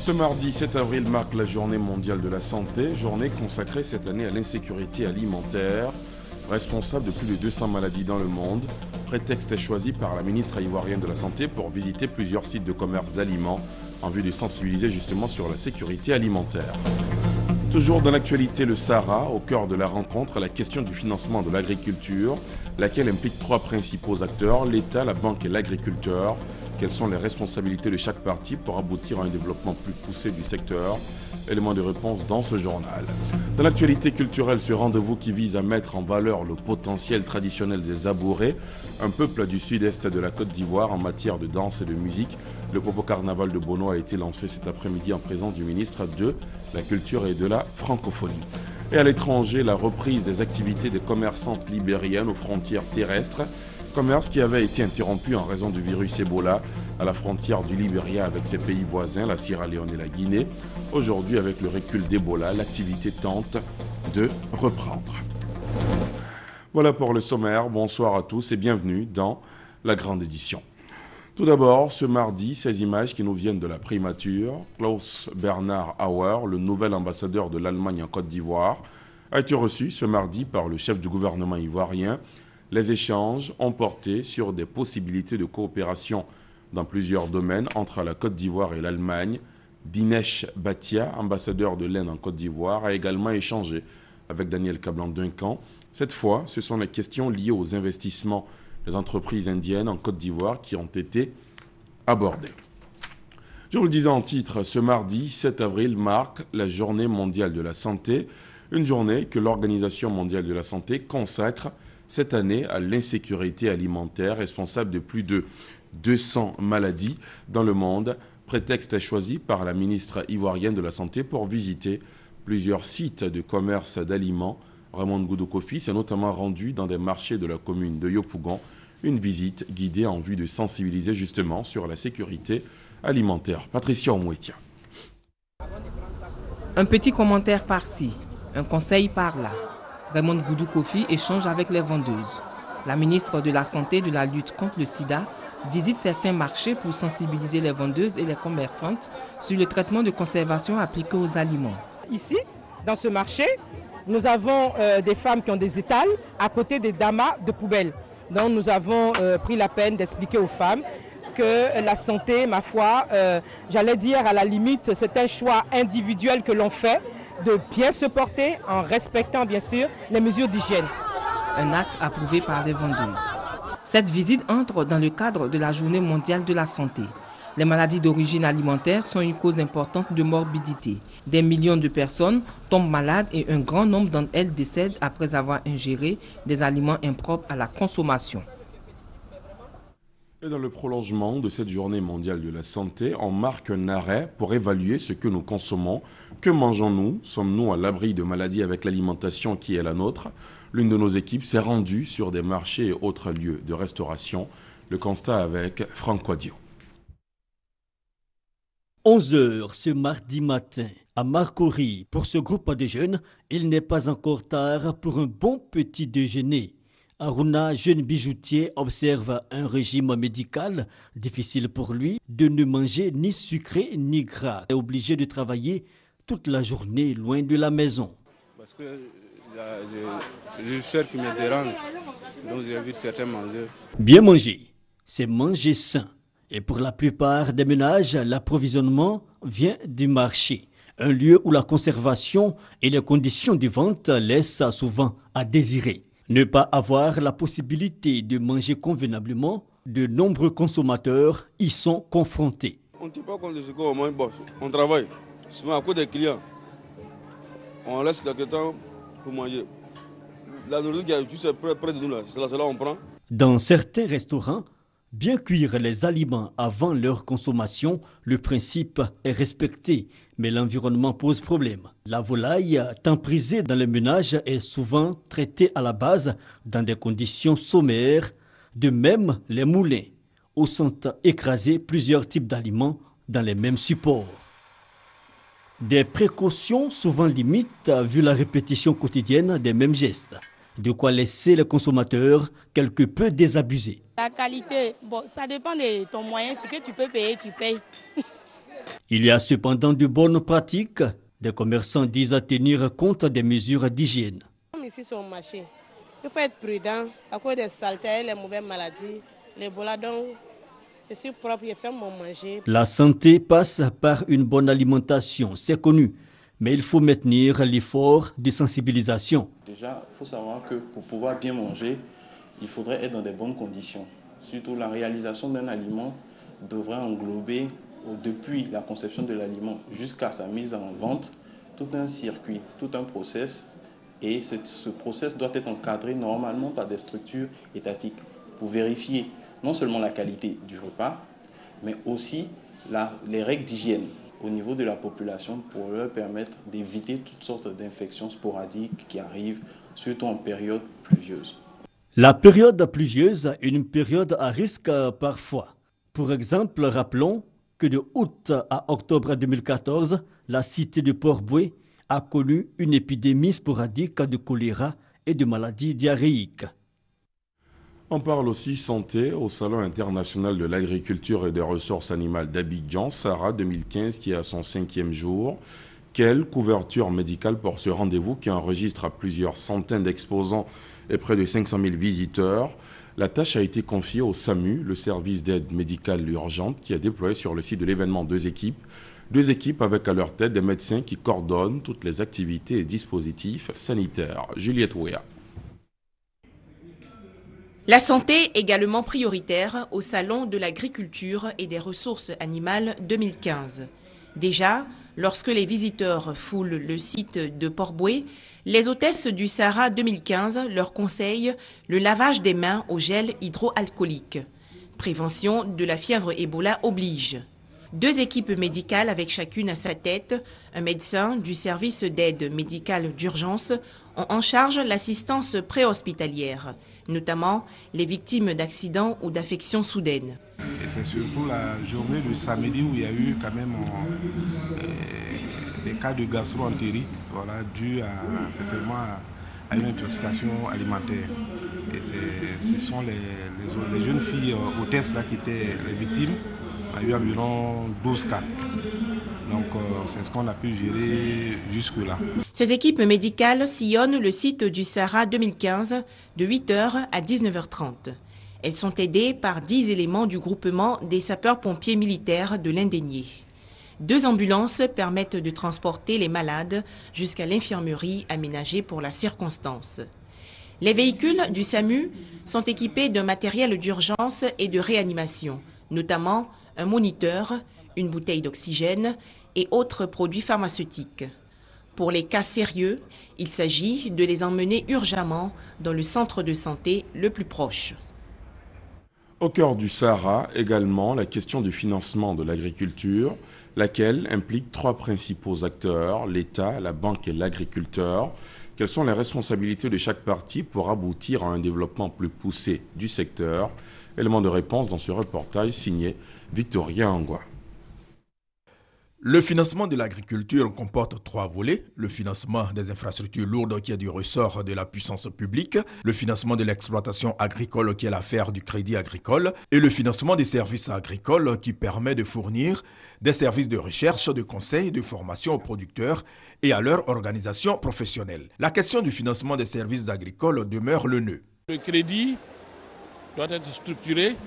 Ce mardi 7 avril marque la journée mondiale de la santé, journée consacrée cette année à l'insécurité alimentaire, responsable de plus de 200 maladies dans le monde. Prétexte est choisi par la ministre ivoirienne de la Santé pour visiter plusieurs sites de commerce d'aliments en vue de sensibiliser justement sur la sécurité alimentaire. Toujours dans l'actualité, le Sahara, au cœur de la rencontre, la question du financement de l'agriculture, laquelle implique trois principaux acteurs, l'État, la banque et l'agriculteur. Quelles sont les responsabilités de chaque partie pour aboutir à un développement plus poussé du secteur? Élément de réponse dans ce journal. Dans l'actualité culturelle, ce rendez-vous qui vise à mettre en valeur le potentiel traditionnel des Abourés, un peuple du sud-est de la Côte d'Ivoire en matière de danse et de musique. Le Popo Carnaval de Bono a été lancé cet après-midi en présence du ministre de la Culture et de la Francophonie. Et à l'étranger, la reprise des activités des commerçantes libériennes aux frontières terrestres. Commerce qui avait été interrompu en raison du virus Ebola à la frontière du Libéria avec ses pays voisins, la Sierra Leone et la Guinée. Aujourd'hui, avec le recul d'Ebola, l'activité tente de reprendre. Voilà pour le sommaire. Bonsoir à tous et bienvenue dans la grande édition. Tout d'abord, ce mardi, ces images qui nous viennent de la primature. Klaus Bernhard Auer, le nouvel ambassadeur de l'Allemagne en Côte d'Ivoire, a été reçu ce mardi par le chef du gouvernement ivoirien. Les échanges ont porté sur des possibilités de coopération dans plusieurs domaines entre la Côte d'Ivoire et l'Allemagne. Dinesh Bhatia, ambassadeur de l'Inde en Côte d'Ivoire, a également échangé avec Daniel Kablan-Duncan. Cette fois, ce sont les questions liées aux investissements des entreprises indiennes en Côte d'Ivoire qui ont été abordées. Je vous le disais en titre, ce mardi 7 avril marque la Journée mondiale de la santé, une journée que l'Organisation mondiale de la santé consacre cette année à l'insécurité alimentaire, responsable de plus de 200 maladies dans le monde. Prétexte est choisi par la ministre ivoirienne de la Santé pour visiter plusieurs sites de commerce d'aliments. Raymond Goudou Kofi s'est notamment rendu dans des marchés de la commune de Yopougon, une visite guidée en vue de sensibiliser justement sur la sécurité alimentaire. Patricia Omouetia. Un petit commentaire par-ci, un conseil par-là. Raymond Goudou Kofi échange avec les vendeuses. La ministre de la Santé et de la lutte contre le sida visite certains marchés pour sensibiliser les vendeuses et les commerçantes sur le traitement de conservation appliqué aux aliments. Ici, dans ce marché, nous avons des femmes qui ont des étals à côté des damas de poubelles. Donc nous avons pris la peine d'expliquer aux femmes que la santé, ma foi, j'allais dire à la limite, c'est un choix individuel que l'on fait, de bien se porter en respectant bien sûr les mesures d'hygiène. Un acte approuvé par les vendeuses. Cette visite entre dans le cadre de la Journée mondiale de la santé. Les maladies d'origine alimentaire sont une cause importante de morbidité. Des millions de personnes tombent malades et un grand nombre d'entre elles décèdent après avoir ingéré des aliments impropres à la consommation. Et dans le prolongement de cette journée mondiale de la santé, on marque un arrêt pour évaluer ce que nous consommons. Que mangeons-nous? Sommes-nous à l'abri de maladies avec l'alimentation qui est la nôtre? L'une de nos équipes s'est rendue sur des marchés et autres lieux de restauration. Le constat avec Franck Quadio. 11h ce mardi matin à Marcory. Pour ce groupe de jeunes, il n'est pas encore tard pour un bon petit déjeuner. Aruna, jeune bijoutier, observe un régime médical difficile pour lui de ne manger ni sucré ni gras. Il est obligé de travailler toute la journée loin de la maison. Parce que j'ai le cher qui me dérange, donc j'évite certains manger. Bien manger, c'est manger sain. Et pour la plupart des ménages, l'approvisionnement vient du marché. Un lieu où la conservation et les conditions de vente laissent souvent à désirer. Ne pas avoir la possibilité de manger convenablement, de nombreux consommateurs y sont confrontés. On ne tient pas compte de ce qu'on mange, on travaille. Souvent à cause des clients, on laisse quelques temps pour manger. La nourriture qui est juste près de nous, là, c'est là on prend. Dans certains restaurants, bien cuire les aliments avant leur consommation, le principe est respecté, mais l'environnement pose problème. La volaille, tant prisée dans les ménages, est souvent traitée à la base dans des conditions sommaires. De même, les moulins, où sont écrasés plusieurs types d'aliments dans les mêmes supports. Des précautions souvent limites vu la répétition quotidienne des mêmes gestes. De quoi laisser les consommateurs quelque peu désabusés. La qualité, ça dépend de ton moyen. Ce que tu peux payer, tu payes. Il y a cependant de bonnes pratiques. Des commerçants disent à tenir compte des mesures d'hygiène. Comme ici sur le marché, il faut être prudent à cause des saletés, les mauvaises maladies, les bolas. Donc, je suis propre, je fais mon manger. La santé passe par une bonne alimentation, c'est connu. Mais il faut maintenir l'effort de sensibilisation. Déjà, il faut savoir que pour pouvoir bien manger, il faudrait être dans des bonnes conditions. Surtout la réalisation d'un aliment devrait englober, depuis la conception de l'aliment jusqu'à sa mise en vente, tout un circuit, tout un process. Et ce process doit être encadré normalement par des structures étatiques pour vérifier non seulement la qualité du repas, mais aussi les règles d'hygiène au niveau de la population pour leur permettre d'éviter toutes sortes d'infections sporadiques qui arrivent, surtout en période pluvieuse. La période pluvieuse est une période à risque parfois. Pour exemple, rappelons que de août à octobre 2014, la cité de Port-Bouët a connu une épidémie sporadique de choléra et de maladies diarrhéiques. On parle aussi santé au Salon international de l'agriculture et des ressources animales d'Abidjan, SARA 2015, qui est à son 5e jour. Quelle couverture médicale pour ce rendez-vous qui enregistre plusieurs centaines d'exposants et près de 500 000 visiteurs? La tâche a été confiée au SAMU, le service d'aide médicale urgente, qui a déployé sur le site de l'événement deux équipes avec à leur tête des médecins qui coordonnent toutes les activités et dispositifs sanitaires. Juliette Ouéa. La santé également prioritaire au Salon de l'agriculture et des ressources animales 2015. Déjà, lorsque les visiteurs foulent le site de Port-Bouët, les hôtesses du SARA 2015 leur conseillent le lavage des mains au gel hydroalcoolique. Prévention de la fièvre Ebola oblige. Deux équipes médicales avec chacune à sa tête, un médecin du service d'aide médicale d'urgence, ont en charge l'assistance préhospitalière, notamment les victimes d'accidents ou d'affections soudaines. Et c'est surtout la journée de samedi où il y a eu quand même des cas de gastro-entérite, dû certainement à une intoxication alimentaire. Et ce sont les jeunes filles hôtesses là, qui étaient les victimes. Il y a eu environ 12 cas. Donc c'est ce qu'on a pu gérer jusque-là. Ces équipes médicales sillonnent le site du SARA 2015 de 8h à 19h30. Elles sont aidées par 10 éléments du groupement des sapeurs-pompiers militaires de l'Indénié. 2 ambulances permettent de transporter les malades jusqu'à l'infirmerie aménagée pour la circonstance. Les véhicules du SAMU sont équipés d'un matériel d'urgence et de réanimation, notamment un moniteur, une bouteille d'oxygène et autres produits pharmaceutiques. Pour les cas sérieux, il s'agit de les emmener urgemment dans le centre de santé le plus proche. Au cœur du Sahara, également, la question du financement de l'agriculture, laquelle implique 3 principaux acteurs, l'État, la banque et l'agriculteur. Quelles sont les responsabilités de chaque partie pour aboutir à un développement plus poussé du secteur? Élément de réponse dans ce reportage signé Victoria Angwa. Le financement de l'agriculture comporte 3 volets. Le financement des infrastructures lourdes qui est du ressort de la puissance publique, le financement de l'exploitation agricole qui est l'affaire du crédit agricole et le financement des services agricoles qui permet de fournir des services de recherche, de conseil, de formation aux producteurs et à leur organisation professionnelle. La question du financement des services agricoles demeure le nœud. Le crédit doit être structuré,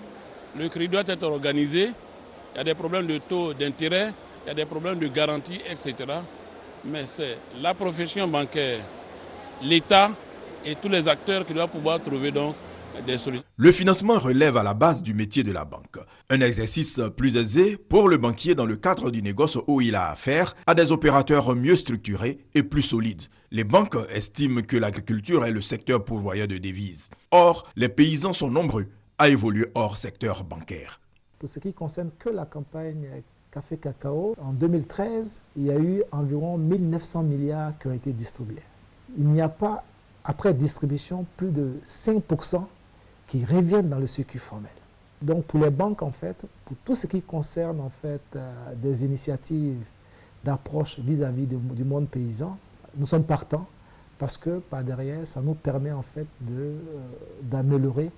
le crédit doit être organisé, il y a des problèmes de taux d'intérêt, il y a des problèmes de garantie, etc. Mais c'est la profession bancaire, l'État et tous les acteurs qui doivent pouvoir trouver donc des solutions. Le financement relève à la base du métier de la banque. Un exercice plus aisé pour le banquier dans le cadre du négoce où il a affaire à des opérateurs mieux structurés et plus solides. Les banques estiment que l'agriculture est le secteur pourvoyeur de devises. Or, les paysans sont nombreux à évoluer hors secteur bancaire. Pour ce qui concerne que la campagne café-cacao, en 2013, il y a eu environ 1900 milliards qui ont été distribués. Il n'y a pas, après distribution, plus de 5% qui reviennent dans le circuit formel. Donc pour les banques, en fait, pour tout ce qui concerne en fait, des initiatives d'approche vis-à-vis du monde paysan, nous sommes partants parce que par derrière, ça nous permet en fait d'améliorer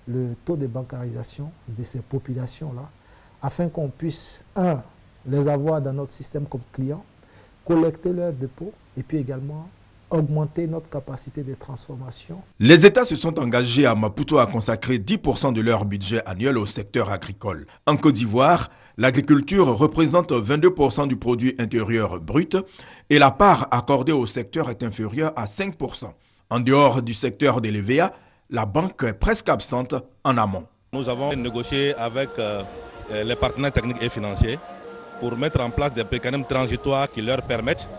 le taux de bancarisation de ces populations-là afin qu'on puisse, les avoir dans notre système comme clients, collecter leurs dépôts et puis également augmenter notre capacité de transformation. Les États se sont engagés à Maputo à consacrer 10% de leur budget annuel au secteur agricole. En Côte d'Ivoire, l'agriculture représente 22% du produit intérieur brut et la part accordée au secteur est inférieure à 5%. En dehors du secteur de l'EVA, la banque est presque absente en amont. Nous avons négocié avec les partenaires techniques et financiers pour mettre en place des mécanismes transitoires qui leur permettent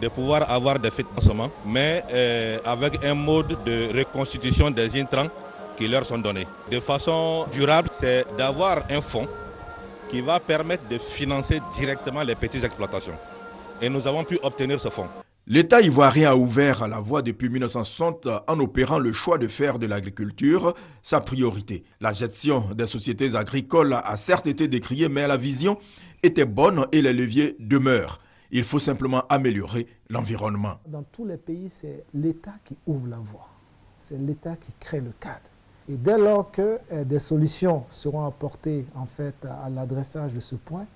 de pouvoir avoir des financements, mais avec un mode de reconstitution des intrants qui leur sont donnés. De façon durable, c'est d'avoir un fonds qui va permettre de financer directement les petites exploitations. Et nous avons pu obtenir ce fonds. L'État ivoirien a ouvert la voie depuis 1960 en opérant le choix de faire de l'agriculture sa priorité. La gestion des sociétés agricoles a certes été décriée, mais la vision était bonne et les leviers demeurent. Il faut simplement améliorer l'environnement. Dans tous les pays, c'est l'État qui ouvre la voie. C'est l'État qui crée le cadre. Et dès lors que des solutions seront apportées en fait, à l'adressage de ce point,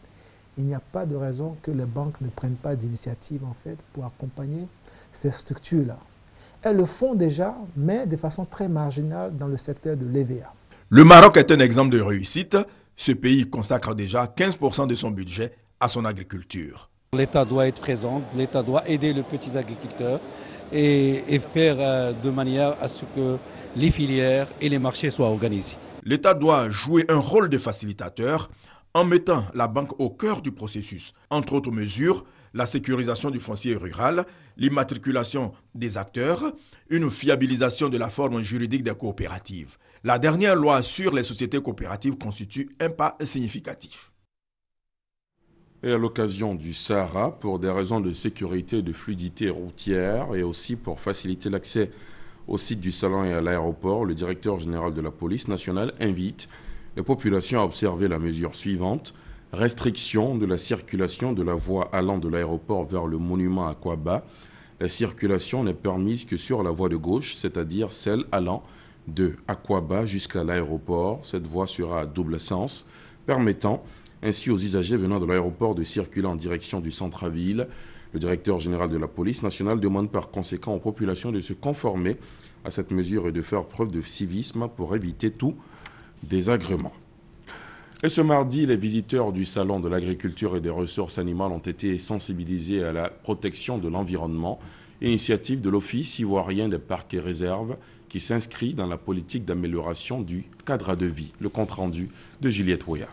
il n'y a pas de raison que les banques ne prennent pas d'initiative en fait, pour accompagner ces structures-là. Elles le font déjà, mais de façon très marginale dans le secteur de l'EVA. Le Maroc est un exemple de réussite. Ce pays consacre déjà 15% de son budget à son agriculture. L'État doit être présent, l'État doit aider les petits agriculteurs et faire de manière à ce que les filières et les marchés soient organisés. L'État doit jouer un rôle de facilitateur en mettant la banque au cœur du processus. Entre autres mesures, la sécurisation du foncier rural, l'immatriculation des acteurs, une fiabilisation de la forme juridique des coopératives. La dernière loi sur les sociétés coopératives constitue un pas significatif. Et à l'occasion du Sahara, pour des raisons de sécurité et de fluidité routière et aussi pour faciliter l'accès au site du salon et à l'aéroport, le directeur général de la police nationale invite les populations à observer la mesure suivante: restriction de la circulation de la voie allant de l'aéroport vers le monument Akwaba. La circulation n'est permise que sur la voie de gauche, c'est-à-dire celle allant de Akwaba jusqu'à l'aéroport. Cette voie sera à double sens, permettant ainsi aux usagers venant de l'aéroport de circuler en direction du centre-ville. Le directeur général de la police nationale demande par conséquent aux populations de se conformer à cette mesure et de faire preuve de civisme pour éviter tout désagrément. Et ce mardi, les visiteurs du Salon de l'agriculture et des ressources animales ont été sensibilisés à la protection de l'environnement, initiative de l'Office ivoirien des parcs et réserves qui s'inscrit dans la politique d'amélioration du cadre de vie. Le compte-rendu de Juliette Ouya.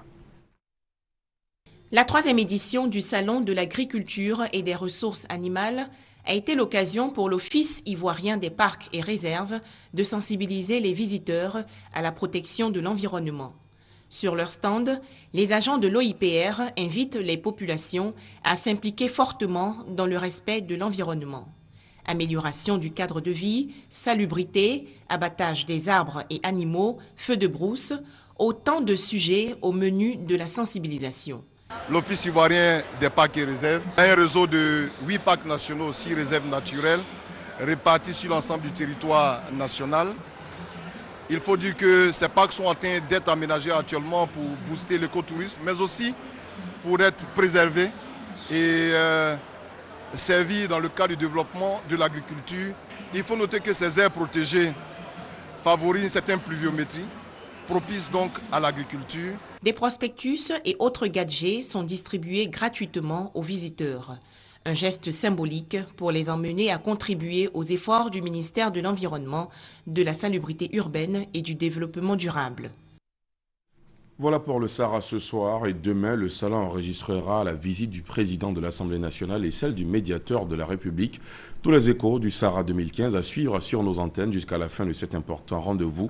La 3e édition du Salon de l'agriculture et des ressources animales a été l'occasion pour l'Office ivoirien des parcs et réserves de sensibiliser les visiteurs à la protection de l'environnement. Sur leur stand, les agents de l'OIPR invitent les populations à s'impliquer fortement dans le respect de l'environnement. Amélioration du cadre de vie, salubrité, abattage des arbres et animaux, feux de brousse, autant de sujets au menu de la sensibilisation. L'Office ivoirien des parcs et réserves a un réseau de 8 parcs nationaux, 6 réserves naturelles, répartis sur l'ensemble du territoire national. Il faut dire que ces parcs sont en train d'être aménagés actuellement pour booster l'écotourisme, mais aussi pour être préservés et servir dans le cadre du développement de l'agriculture. Il faut noter que ces aires protégées favorisent une certaine pluviométrie, propice donc à l'agriculture. Des prospectus et autres gadgets sont distribués gratuitement aux visiteurs. Un geste symbolique pour les emmener à contribuer aux efforts du ministère de l'Environnement, de la salubrité urbaine et du développement durable. Voilà pour le Sahara ce soir, et demain, le salon enregistrera la visite du président de l'Assemblée nationale et celle du médiateur de la République. Tous les échos du Sahara 2015 à suivre sur nos antennes jusqu'à la fin de cet important rendez-vous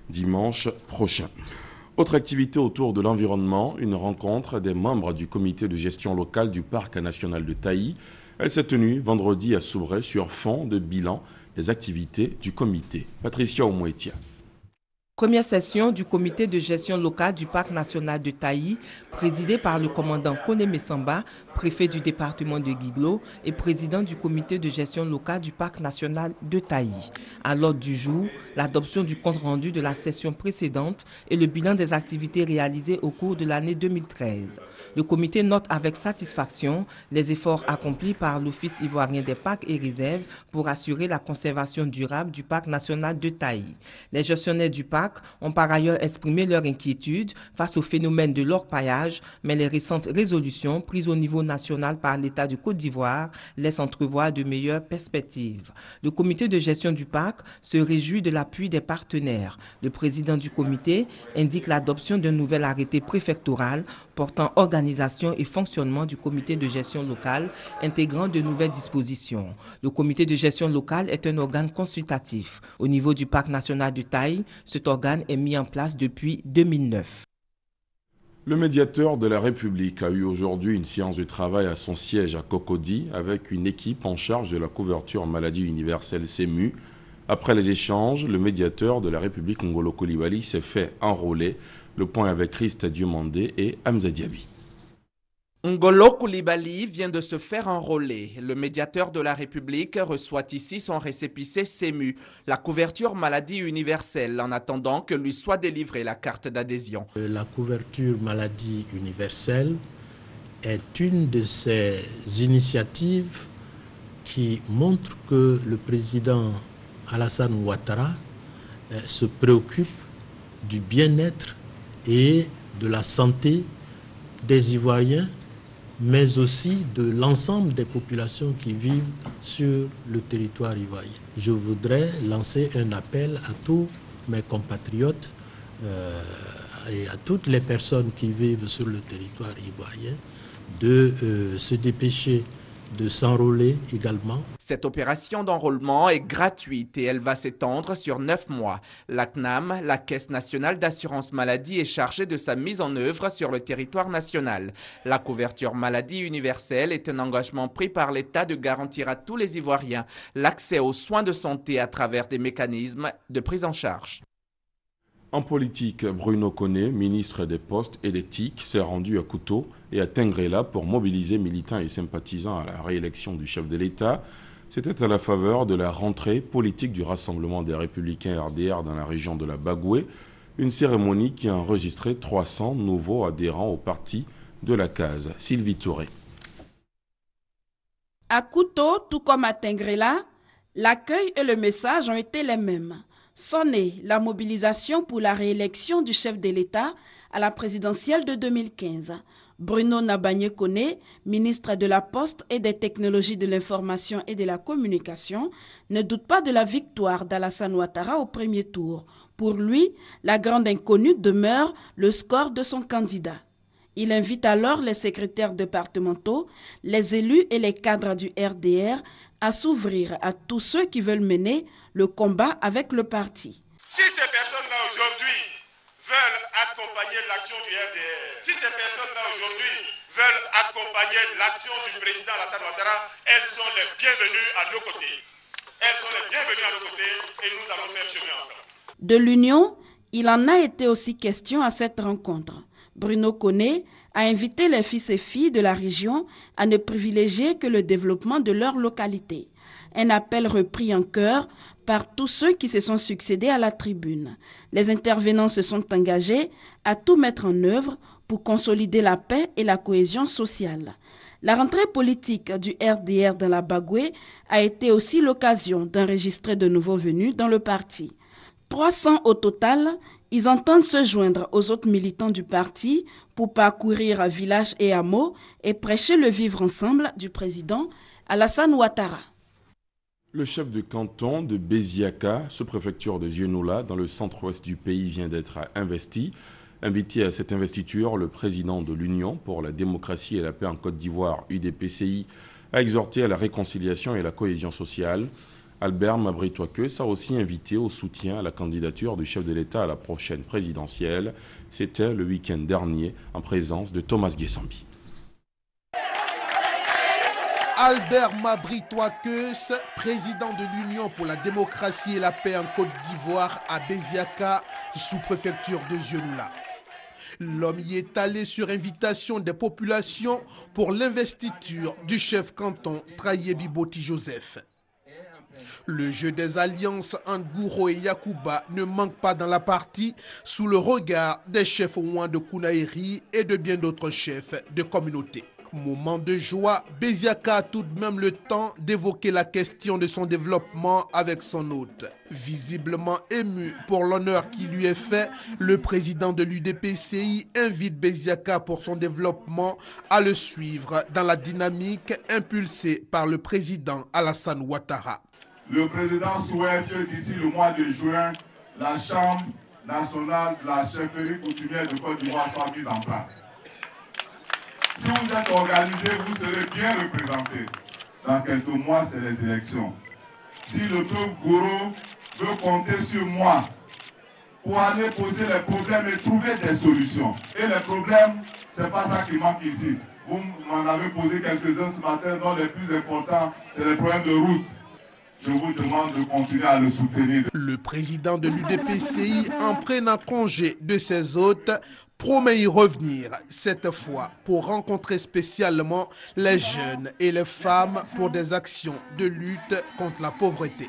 dimanche prochain. Autre activité autour de l'environnement, une rencontre des membres du comité de gestion locale du parc national de Taï. Elle s'est tenue vendredi à Soubray sur fond de bilan des activités du comité. Patricia Oumouetia. Première session du comité de gestion locale du parc national de Taï, présidé par le commandant Kone Messamba, préfet du département de Guiglo et président du comité de gestion locale du parc national de Taï. À l'ordre du jour, l'adoption du compte-rendu de la session précédente et le bilan des activités réalisées au cours de l'année 2013. Le comité note avec satisfaction les efforts accomplis par l'Office ivoirien des parcs et réserves pour assurer la conservation durable du parc national de Taï. Les gestionnaires du parc ont par ailleurs exprimé leur inquiétude face au phénomène de l'orpaillage, mais les récentes résolutions prises au niveau national par l'État de Côte d'Ivoire laissent entrevoir de meilleures perspectives. Le comité de gestion du parc se réjouit de l'appui des partenaires. Le président du comité indique l'adoption d'un nouvel arrêté préfectoral portant organisation et fonctionnement du comité de gestion locale, intégrant de nouvelles dispositions. Le comité de gestion locale est un organe consultatif. Au niveau du parc national de Taï, cet organe est mis en place depuis 2009. Le médiateur de la République a eu aujourd'hui une séance de travail à son siège à Cocody avec une équipe en charge de la couverture maladie universelle SEMU. Après les échanges, le médiateur de la République Ngolo Coulibaly s'est fait enrôler. Le point avec Christ Diomandé et Hamza Diaby. Ngolo Coulibaly vient de se faire enrôler. Le médiateur de la République reçoit ici son récépissé SEMU, la couverture maladie universelle, en attendant que lui soit délivrée la carte d'adhésion. La couverture maladie universelle est une de ces initiatives qui montrent que le président Alassane Ouattara se préoccupe du bien-être et de la santé des Ivoiriens, mais aussi de l'ensemble des populations qui vivent sur le territoire ivoirien. Je voudrais lancer un appel à tous mes compatriotes et à toutes les personnes qui vivent sur le territoire ivoirien de se dépêcher de s'enrôler également. Cette opération d'enrôlement est gratuite et elle va s'étendre sur 9 mois. La CNAM, la Caisse nationale d'assurance maladie, est chargée de sa mise en œuvre sur le territoire national. La couverture maladie universelle est un engagement pris par l'État de garantir à tous les Ivoiriens l'accès aux soins de santé à travers des mécanismes de prise en charge. En politique, Bruno Kone, ministre des Postes et des TIC, s'est rendu à Kouto et à Tengrela pour mobiliser militants et sympathisants à la réélection du chef de l'État. C'était à la faveur de la rentrée politique du Rassemblement des Républicains RDR dans la région de la Bagoué, une cérémonie qui a enregistré 300 nouveaux adhérents au parti de la case. Sylvie Touré. À Kouto, tout comme à Tengrela, l'accueil et le message ont été les mêmes. Sonner la mobilisation pour la réélection du chef de l'État à la présidentielle de 2015. Bruno Nabagné Kone, ministre de la Poste et des Technologies de l'Information et de la Communication, ne doute pas de la victoire d'Alassane Ouattara au premier tour. Pour lui, la grande inconnue demeure le score de son candidat. Il invite alors les secrétaires départementaux, les élus et les cadres du RDR à s'ouvrir à tous ceux qui veulent mener le combat avec le parti. Si ces personnes-là aujourd'hui veulent accompagner l'action du RDR, si ces personnes-là aujourd'hui veulent accompagner l'action du président Alassane Ouattara, elles sont les bienvenues à nos côtés. Elles sont les bienvenues à nos côtés et nous allons faire chemin ensemble. De l'union, il en a été aussi question à cette rencontre. Bruno Kone a invité les fils et filles de la région à ne privilégier que le développement de leur localité. Un appel repris en chœur par tous ceux qui se sont succédés à la tribune. Les intervenants se sont engagés à tout mettre en œuvre pour consolider la paix et la cohésion sociale. La rentrée politique du RDR dans la Bagoué a été aussi l'occasion d'enregistrer de nouveaux venus dans le parti. 300 au total. Ils entendent se joindre aux autres militants du parti pour parcourir villages et hameaux et prêcher le vivre ensemble du président Alassane Ouattara. Le chef de canton de Béziaka, sous-préfecture de Zionoula, dans le centre-ouest du pays, vient d'être investi. Invité à cette investiture, le président de l'Union pour la démocratie et la paix en Côte d'Ivoire, UDPCI, a exhorté à la réconciliation et la cohésion sociale. Albert Mabry-Touakeus a aussi invité au soutien à la candidature du chef de l'État à la prochaine présidentielle. C'était le week-end dernier en présence de Thomas Guessambi. Albert Mabry-Touakeus, président de l'Union pour la démocratie et la paix en Côte d'Ivoire à Béziaka, sous-préfecture de Zionoula. L'homme y est allé sur invitation des populations pour l'investiture du chef canton Trayebi Boti Joseph. Le jeu des alliances entre Gouro et Yakuba ne manque pas dans la partie sous le regard des chefs ouans de Kounaïri et de bien d'autres chefs de communauté. Moment de joie, Béziaka a tout de même le temps d'évoquer la question de son développement avec son hôte. Visiblement ému pour l'honneur qui lui est fait, le président de l'UDPCI invite Béziaka pour son développement à le suivre dans la dynamique impulsée par le président Alassane Ouattara. Le président souhaite que d'ici le mois de juin, la Chambre nationale de la chefferie coutumière de Côte d'Ivoire soit mise en place. Si vous êtes organisé, vous serez bien représenté. Dans quelques mois, c'est les élections. Si le peuple Gouro veut compter sur moi pour aller poser les problèmes et trouver des solutions. Et les problèmes, c'est pas ça qui manque ici. Vous m'en avez posé quelques-uns ce matin, dont les plus importants, c'est les problèmes de route. Je vous demande de continuer à le soutenir. Le président de l'UDPCI, en prenant congé de ses hôtes, promet y revenir, cette fois pour rencontrer spécialement les jeunes et les femmes pour des actions de lutte contre la pauvreté.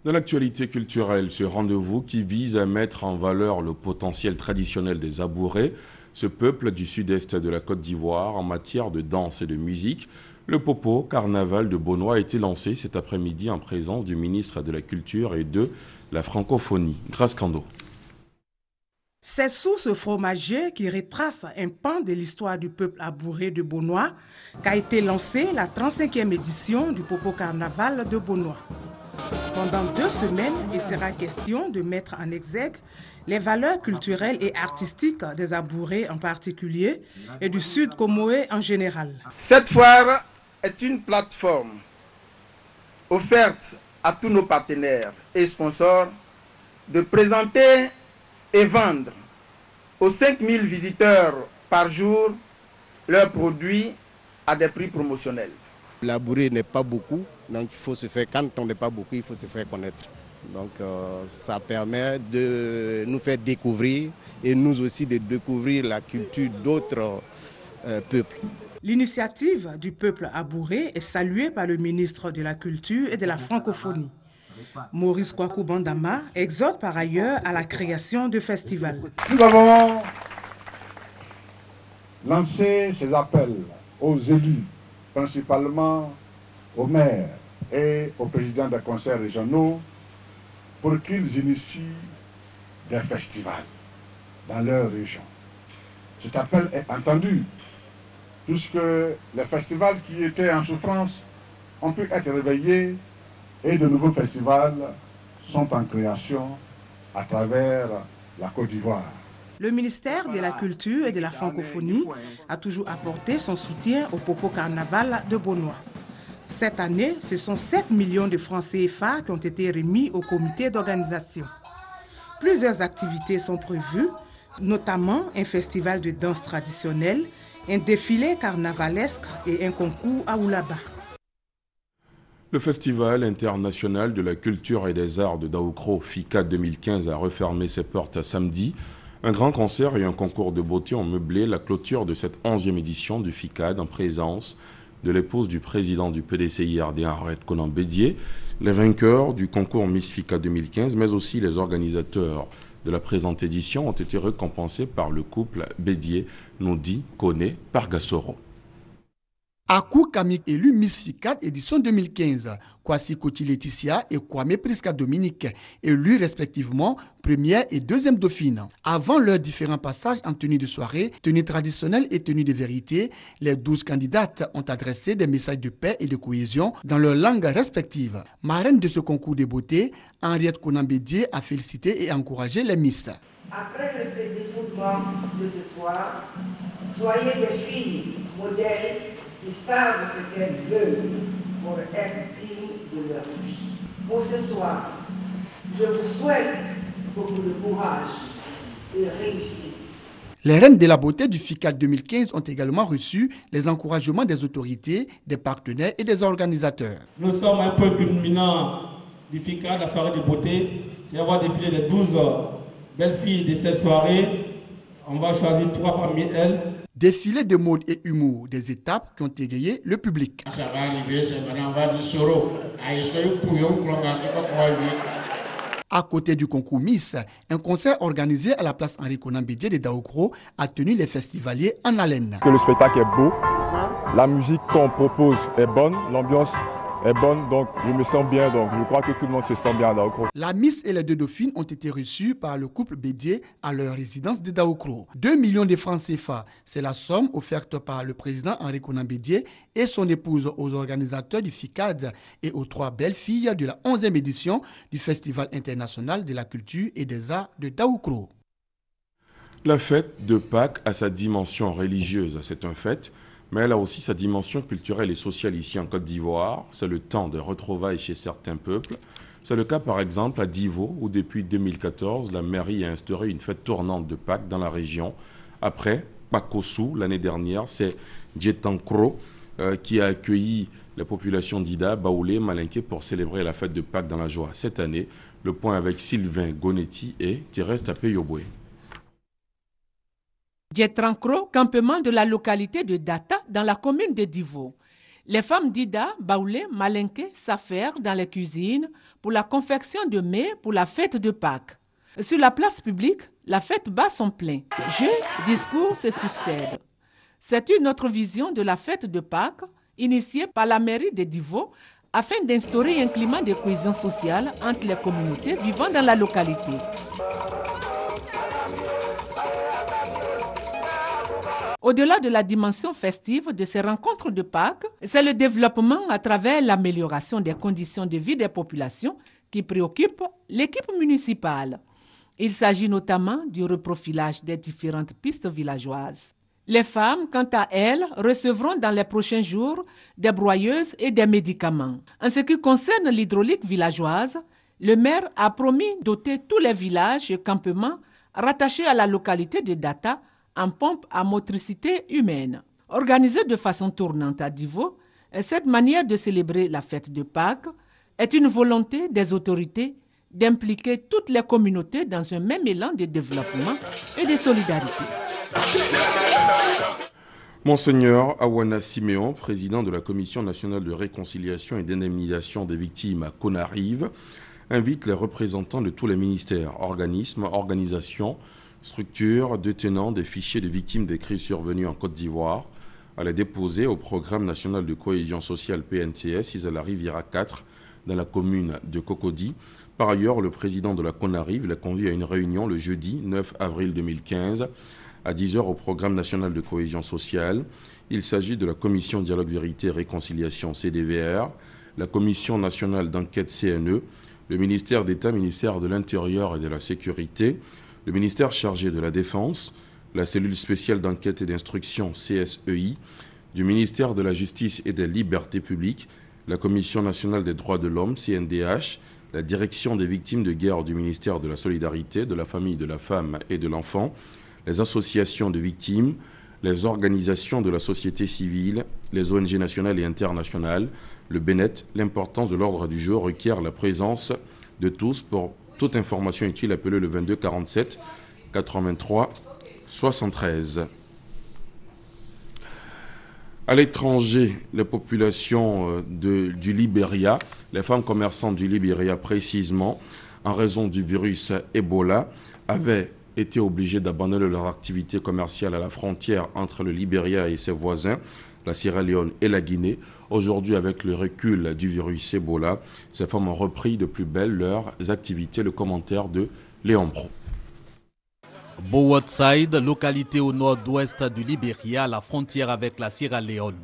Dans l'actualité culturelle, ce rendez-vous qui vise à mettre en valeur le potentiel traditionnel des Abourés, ce peuple du sud-est de la Côte d'Ivoire en matière de danse et de musique. Le Popo Carnaval de Beaunois a été lancé cet après-midi en présence du ministre de la Culture et de la Francophonie, Grace Kando. C'est sous ce fromager qui retrace un pan de l'histoire du peuple abouré de Beaunois qu'a été lancée la 35e édition du Popo Carnaval de Beaunois. Pendant 2 semaines, il sera question de mettre en exergue les valeurs culturelles et artistiques des Abourés en particulier et du Sud Comoé en général. Cette foire est une plateforme offerte à tous nos partenaires et sponsors de présenter et vendre aux 5000 visiteurs par jour leurs produits à des prix promotionnels. L'Abouré n'est pas beaucoup, donc il faut se faire, quand on n'est pas beaucoup, il faut se faire connaître. Donc ça permet de nous faire découvrir et nous aussi de découvrir la culture d'autres peuples. L'initiative du peuple abouré est saluée par le ministre de la Culture et de la Francophonie. Maurice Kwaku Bandama exhorte par ailleurs à la création de festivals. Nous avons lancé ces appels aux élus, principalement aux maires et aux présidents des conseils régionaux, pour qu'ils initient des festivals dans leur région. Cet appel est entendu, puisque les festivals qui étaient en souffrance ont pu être réveillés et de nouveaux festivals sont en création à travers la Côte d'Ivoire. Le ministère de la Culture et de la Francophonie a toujours apporté son soutien au Popo Carnaval de Beaunois. Cette année, ce sont 7 millions de francs CFA qui ont été remis au comité d'organisation. Plusieurs activités sont prévues, notamment un festival de danse traditionnelle, un défilé carnavalesque et un concours à Oulaba. Le Festival international de la culture et des arts de Daoukro, FICAD 2015, a refermé ses portes samedi. Un grand concert et un concours de beauté ont meublé la clôture de cette 11e édition du FICAD en présence de l'épouse du président du PDCI RD, Arrête Conan Bédier, les vainqueurs du concours Miss FICAD 2015, mais aussi les organisateurs de la présente édition ont été récompensés par le couple Bédier, Noudi, Koné, Pargassoro. Akou Kamik élu Miss FICAD édition 2015, Kwasi Koti Laetitia et Kwame Priska Dominique élus respectivement première et deuxième dauphine. Avant leurs différents passages en tenue de soirée, tenue traditionnelle et tenue de vérité, les 12 candidates ont adressé des messages de paix et de cohésion dans leurs langues respectives. Marraine de ce concours de beauté, Henriette Konan Bédier a félicité et encouragé les Miss. Après le défoulement de ce soir, soyez des filles modèles qui savent ce qu'elles veulent pour être dignes de leur vie. Pour ce soir, je vous souhaite beaucoup de courage et réussite. Les reines de la beauté du FICAD 2015 ont également reçu les encouragements des autorités, des partenaires et des organisateurs. Nous sommes un peu culminant du FICAD, la soirée de beauté. Il va y avoir défilé les 12 belles filles de cette soirée. On va choisir 3 parmi elles. Défilé de mode et humour, des étapes qui ont égayé le public. Ça va arriver, c'est maintenant, on va du soro. À côté du concours Miss, un concert organisé à la place Henri Konan Bédié de Daoukro a tenu les festivaliers en haleine. Que le spectacle est beau, la musique qu'on propose est bonne, l'ambiance est bonne, donc je me sens bien, donc je crois que tout le monde se sent bien à Daoukro. La Miss et les 2 dauphines ont été reçues par le couple Bédié à leur résidence de Daoukro. 2 millions de francs CFA, c'est la somme offerte par le président Henri Konan Bédié et son épouse aux organisateurs du FICAD et aux 3 belles filles de la 11e édition du Festival international de la culture et des arts de Daoukro. La fête de Pâques a sa dimension religieuse, c'est un fait, mais elle a aussi sa dimension culturelle et sociale ici en Côte d'Ivoire. C'est le temps de retrouvailles chez certains peuples. C'est le cas par exemple à Divo, où depuis 2014, la mairie a instauré une fête tournante de Pâques dans la région. Après Pakossou, l'année dernière, c'est Djetankro qui a accueilli la population d'Ida, Baoulé, Malinké pour célébrer la fête de Pâques dans la joie. Cette année, le point avec Sylvain Gonetti et Thérèse Tapé-Yoboué. Djetrankro, campement de la localité de Data dans la commune de Divo. Les femmes d'Ida, Baoulé, Malinké s'affairent dans les cuisines pour la confection de mets pour la fête de Pâques. Sur la place publique, la fête bat son plein. Jeux, discours se succèdent. C'est une autre vision de la fête de Pâques, initiée par la mairie de Divo, afin d'instaurer un climat de cohésion sociale entre les communautés vivant dans la localité. Au-delà de la dimension festive de ces rencontres de Pâques, c'est le développement à travers l'amélioration des conditions de vie des populations qui préoccupe l'équipe municipale. Il s'agit notamment du reprofilage des différentes pistes villageoises. Les femmes, quant à elles, recevront dans les prochains jours des broyeuses et des médicaments. En ce qui concerne l'hydraulique villageoise, le maire a promis de doter tous les villages et campements rattachés à la localité de Data en pompe à motricité humaine. Organisée de façon tournante à Divo, cette manière de célébrer la fête de Pâques est une volonté des autorités d'impliquer toutes les communautés dans un même élan de développement et de solidarité. Monseigneur Awana Siméon, président de la Commission nationale de réconciliation et d'indemnisation des victimes à Conarive, invite les représentants de tous les ministères, organismes, organisations, structures détenant des fichiers de victimes des crises survenues en Côte d'Ivoire à les déposer au Programme national de cohésion sociale PNCS Isala Riviera 4 dans la commune de Cocody. Par ailleurs, le président de la Conarive l'a conduit à une réunion le jeudi 9 avril 2015 à 10h au Programme national de cohésion sociale. Il s'agit de la Commission Dialogue Vérité et Réconciliation CDVR, la Commission nationale d'enquête CNE, le ministère d'État, ministère de l'Intérieur et de la Sécurité, le ministère chargé de la Défense, la cellule spéciale d'enquête et d'instruction CSEI, du ministère de la Justice et des Libertés publiques, la Commission nationale des droits de l'homme, CNDH, la direction des victimes de guerre du ministère de la Solidarité, de la Famille, de la Femme et de l'Enfant, les associations de victimes, les organisations de la société civile, les ONG nationales et internationales, le BENET. L'importance de l'ordre du jour requiert la présence de tous. Pour toute information utile, appelez le 22 47 83 73. À l'étranger, les populations du Libéria, les femmes commerçantes du Libéria précisément, en raison du virus Ebola, avaient été obligées d'abandonner leur activité commerciale à la frontière entre le Libéria et ses voisins, la Sierra Leone et la Guinée. Aujourd'hui, avec le recul du virus Ebola, ces femmes ont repris de plus belle leurs activités. Le commentaire de Léon Pro. Bowatside, localité au nord-ouest du Libéria, à la frontière avec la Sierra Leone.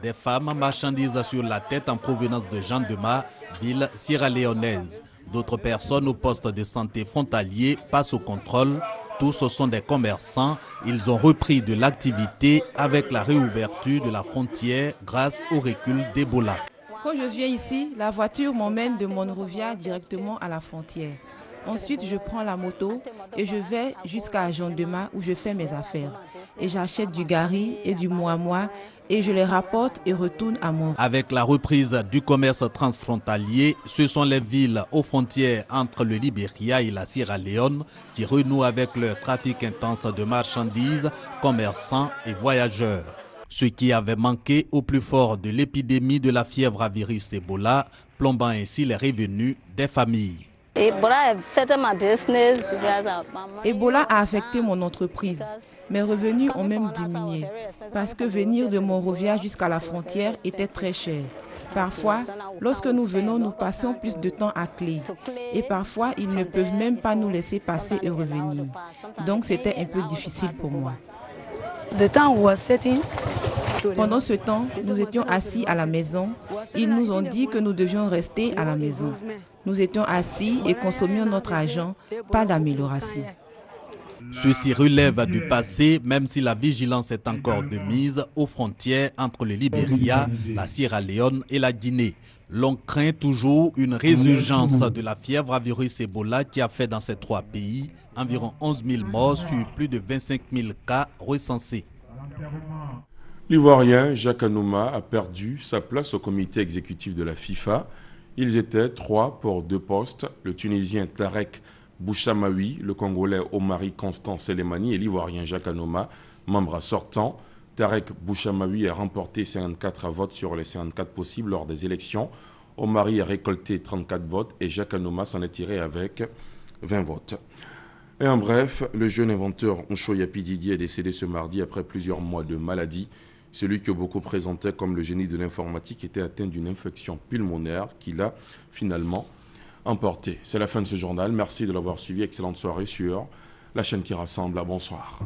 Des femmes marchandisent sur la tête en provenance de Jandema, ville sierra-léonaise. D'autres personnes au poste de santé frontalier passent au contrôle. Tous sont des commerçants. Ils ont repris de l'activité avec la réouverture de la frontière grâce au recul d'Ebola. Quand je viens ici, la voiture m'emmène de Monrovia directement à la frontière. Ensuite, je prends la moto et je vais jusqu'à Jandema où je fais mes affaires. Et j'achète du gari et du moi et je les rapporte et retourne à mon... Avec la reprise du commerce transfrontalier, ce sont les villes aux frontières entre le Libéria et la Sierra Leone qui renouent avec leur trafic intense de marchandises, commerçants et voyageurs. Ce qui avait manqué au plus fort de l'épidémie de la fièvre à virus Ebola, plombant ainsi les revenus des familles. Ebola a affecté mon entreprise. Mes revenus ont même diminué parce que venir de Monrovia jusqu'à la frontière était très cher. Parfois, lorsque nous venons, nous passons plus de temps à Clé. Et parfois, ils ne peuvent même pas nous laisser passer et revenir. Donc, c'était un peu difficile pour moi. Pendant ce temps, nous étions assis à la maison. Ils nous ont dit que nous devions rester à la maison. Nous étions assis et consommions notre argent, pas d'amélioration. Ceci relève du passé, même si la vigilance est encore de mise aux frontières entre le Libéria, la Sierra Leone et la Guinée. L'on craint toujours une résurgence de la fièvre à virus Ebola qui a fait dans ces trois pays environ 11 000 morts sur plus de 25 000 cas recensés. L'Ivoirien Jacques Anouma a perdu sa place au comité exécutif de la FIFA. Ils étaient 3 pour 2 postes, le Tunisien Tarek Bouchamaoui, le Congolais Omari Constant Selemani et l'Ivoirien Jacques Anouma, membre sortant. Tarek Bouchamaoui a remporté 54 votes sur les 54 possibles lors des élections. Omari a récolté 34 votes et Jacques Anouma s'en est tiré avec 20 votes. Et en bref, le jeune inventeur Nshoyapi Didier est décédé ce mardi après plusieurs mois de maladie. Celui que beaucoup présentaient comme le génie de l'informatique était atteint d'une infection pulmonaire qu'il a finalement emporté. C'est la fin de ce journal. Merci de l'avoir suivi. Excellente soirée sur la chaîne qui rassemble. Bonsoir.